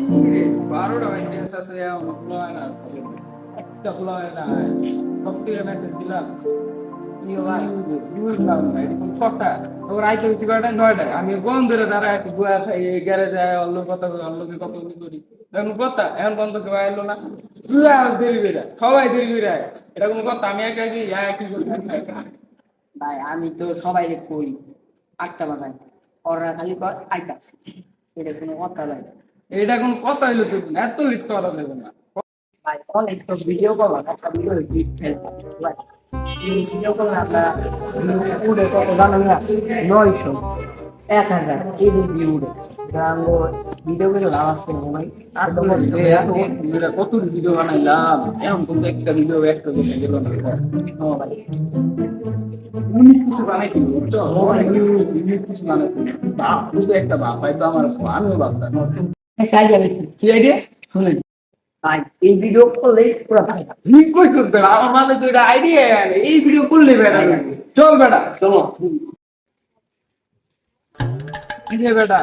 12টা বাজে আছে এখন হয় না একটা হয় না সব থেকে মেসেজ দিলাম আমি বন্ধ ধরে দাঁড়ায় আছি গোয়া খাই গ্যারেজে অন্য কথা অন্যকে কত করি এখন কথা এখন বন্ধ কেউ এলো না দেরি বেড়া সবাই দেরি বেড়া এটা কোনো কথা আমি একা কি ভাই আমি তো সবাই কই 8টা বাজায় ওরা খালি কর আইতাছে এটা কোনো কথা ভাই এটা কোন কথা হইলো তুই এত লিট করা যাবে না ভাই অনেক তো ভিডিও কল একটা ভিডিও ভাই ভিডিও কল আমরা উড়ে কত জানো না 900 1000 এই ভিডিও উড়ে গাঙ্গো ভিডিও করে আওয়াজ করে ভাই আর তো এটা কত ভিডিও বানাইলাম এখন কিন্তু একটা ভিডিও একটা দিনে গেল না ও ভাই অনেক কিছু বানাইছি বুঝছো অনেক কিছু বানাইছি বাপ শুধু একটা বাপ ভাই তো আমার আমিও বাপটা কাজ যাবে কি আইডিয়া শুনেন ভাই এই ভিডিও করলে পুরো ভাই ঠিক কইছো তো আমার মানে তো এটা আইডিয়া এই ভিডিও করলে বেটা চল বেটা চলো কি রে বেটা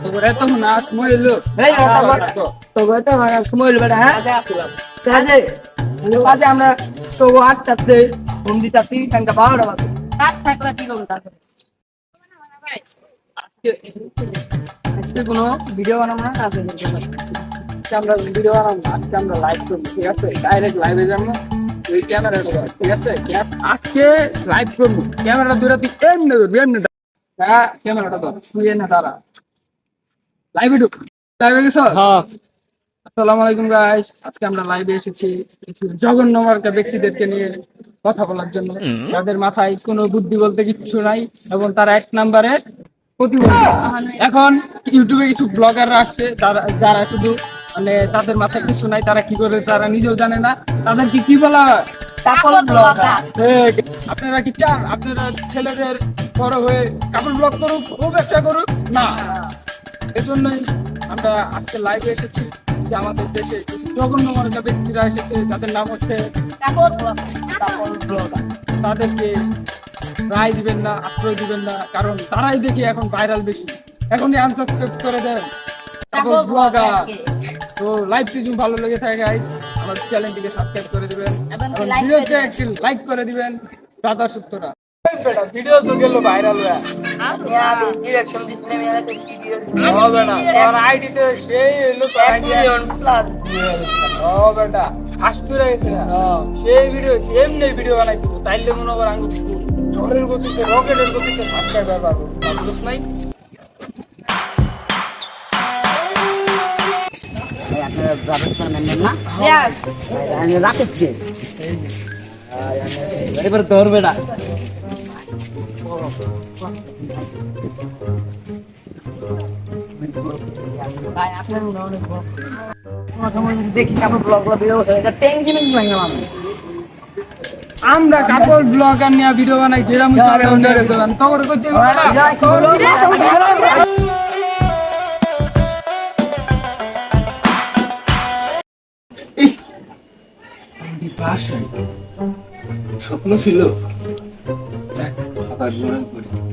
তোর এত না সময় এলো এই তো তো সময় হলো বেটা হ্যাঁ কাজে কাজে আমরা তো 8টাতে ফোন দিতাছি কানকা 12টা বাজে কাজ থাকলে কি করব তাহলে আজকে কোনো ভিডিও বানাবো না কাজ আমরা ভিডিও বানাবো আজকে আমরা লাইভ করবো ঠিক আছে ডাইরেক্ট লাইভে যাবো ওই ক্যামেরাটা ঠিক আছে আজকে লাইভ করবো ক্যামেরাটা ধরে তুই এমনি ধরবি এমনি হ্যাঁ ক্যামেরাটা ধর শুয়ে না তারা লাইভে ঢুক লাইভে গেছো হ্যাঁ আসসালামু আলাইকুম গাইস আজকে আমরা লাইভে এসেছি কিছু জঘন্য মার্কা ব্যক্তিদেরকে নিয়ে কথা বলার জন্য তাদের মাথায় কোনো বুদ্ধি বলতে কিচ্ছু নাই এবং তারা এক নম্বরে প্রতিবন্ধী এখন ইউটিউবে কিছু ব্লগাররা আসছে যারা শুধু মানে তাদের মাথায় কিছু নাই তারা কি করে তারা নিজেও জানে না তাদের কি বলা হয় আপনারা কি চান আপনারা ছেলেদের বড় হয়ে কাপড় ব্লগ করুক ও ব্যবসা করুক না এজন্যই আমরা আজকে লাইভে এসেছি যে আমাদের দেশে জঘন্য মার্কা ব্যক্তিরা এসেছে যাদের নাম হচ্ছে তাদেরকে রায় দিবেন না আশ্রয় দিবেন না কারণ তারাই দেখি এখন ভাইরাল বেশি এখনই আনসাবস্ক্রাইব করে দেন তো লাইভ যদি ভালো লেগে থাকে গাইস আমার চ্যানেলটিকে সাবস্ক্রাইব করে দিবেন এবং ভিডিওতে একটি লাইক করে দিবেন দাদা সত্যরা ভিডিও তো গেল ভাইরাল হয়ে আমি ডিরেকশন দিতে হবে না তোর আইডিতে সেই লোক মিলিয়ন প্লাস ও বেটা ফাস্ট হয়ে গেছে সেই ভিডিও এমনি ভিডিও বানাই দিব তাইলে মনে কর আমি ঝড়ের গতিতে রকেটের গতিতে সাবস্ক্রাইবার পাবো বুঝছ নাই আপনারা ব্রাদার্স ম্যান না আমি রাকেশ কে এবার তোর বেটা ভাই আপনার অনেক দেখছি কাপড় ব্লগগুলো ভিডিও টেনশন নাই আমি আমরা কাপড় ব্লগার নিয়ে ভিডিও বানাই যেরকম তখন করতে স্বপ্ন ছিল আবার মনে করি